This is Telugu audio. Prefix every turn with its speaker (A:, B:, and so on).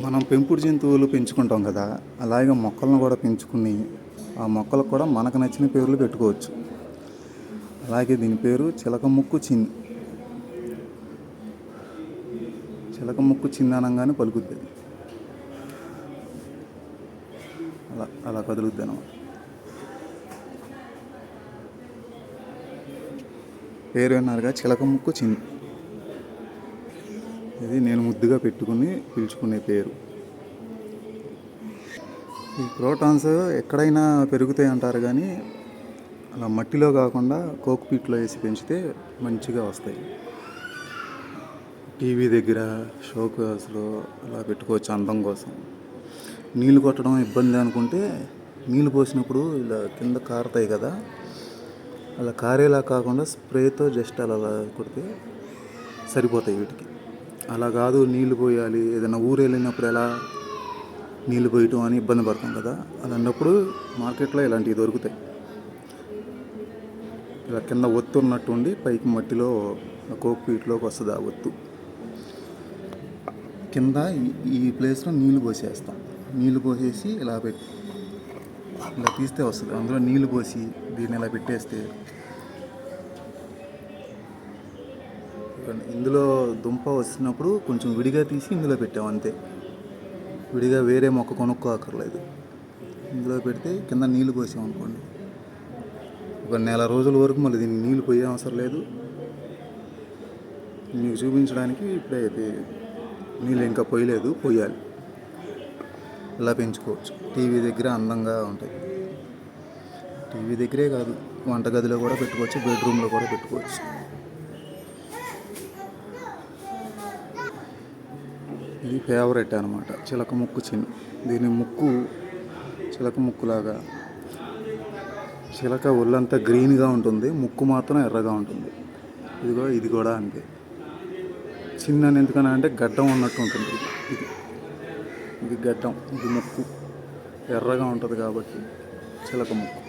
A: మనం పెంపుడు జంతువులు పెంచుకుంటాం కదా, అలాగే మొక్కలను కూడా పెంచుకుని ఆ మొక్కలకు కూడా మనకు నచ్చిన పేర్లు పెట్టుకోవచ్చు. అలాగే దీని పేరు చిలక ముక్కు చిన్ని. చిలక ముక్కు చిన్ని అనగానే పలుకుద్ది, అలా అలా కదులుద్ది అనమాట. పేరు విన్నారుగా, చిలక ముక్కు చిన్ని. ఇది నేను ముద్దుగా పెట్టుకుని పిలుచుకునే పేరు. ఈ క్రోటాన్స్ ఎక్కడైనా పెరుగుతాయి అంటారు, కానీ అలా మట్టిలో కాకుండా కోక్పీట్లో వేసి పెంచితే మంచిగా వస్తాయి. టీవీ దగ్గర షోకేస్లో అలా పెట్టుకోవచ్చు అందం కోసం. నీళ్ళు కొట్టడం ఇబ్బంది అనుకుంటే నీళ్ళు పోసినప్పుడు ఇలా కింద కారుతాయి కదా, అలా కారేలా కాకుండా స్ప్రేతో జస్ట్ అలా కొడితే సరిపోతాయి వీటికి. అలా కాదు, నీళ్లు పోయాలి, ఏదైనా ఊరు వెళ్ళినప్పుడు ఎలా నీళ్లు పోయటం అని ఇబ్బంది పడతాం కదా, అలాంటప్పుడు మార్కెట్లో ఇలాంటివి దొరుకుతాయి. ఇలా కింద ఒత్తు ఉన్నట్టు ఉండి పైకి మట్టిలో కోక్పీట్లోకి వస్తుంది ఆ ఒత్తు. కింద ఈ ప్లేస్లో నీళ్లు పోసేస్తాం. నీళ్లు పోసేసి ఇలా తీస్తే వస్తుంది. అందులో నీళ్లు పోసి దీన్ని ఇలా పెట్టేస్తే ఇందులో దుంప వస్తున్నప్పుడు కొంచెం విడిగా తీసి ఇందులో పెట్టాం అంతే. విడిగా వేరే మొక్క కొనుక్కోక్కర్లేదు. ఇందులో పెడితే కింద నీళ్లు పోసామనుకోండి, ఒక నెల రోజుల వరకు మళ్ళీ దీనికి నీళ్ళు పోయే అవసరం లేదు. మీకు చూపించడానికి ఇప్పుడైతే నీళ్ళు ఇంకా పోయలేదు, పోయాలి. ఇలా పెంచుకోవచ్చు. టీవీ దగ్గర అందంగా ఉంటాయి. టీవీ దగ్గరే కాదు, వంటగదిలో కూడా పెట్టుకోవచ్చు, బెడ్రూమ్లో కూడా పెట్టుకోవచ్చు. ఇది ఫేవరెట్ అనమాట, చిలక ముక్కు చిన్ని. దీని ముక్కు చిలక ముక్కులాగా, చిలక ఒళ్ళంతా గ్రీన్గా ఉంటుంది, ముక్కు మాత్రం ఎర్రగా ఉంటుంది. ఇది కూడా అంతే. చిన్న ఎందుకని అంటే గడ్డం ఉన్నట్టు ఉంటుంది. ఇది గడ్డం, ఇది ముక్కు ఎర్రగా ఉంటుంది కాబట్టి చిలక ముక్కు.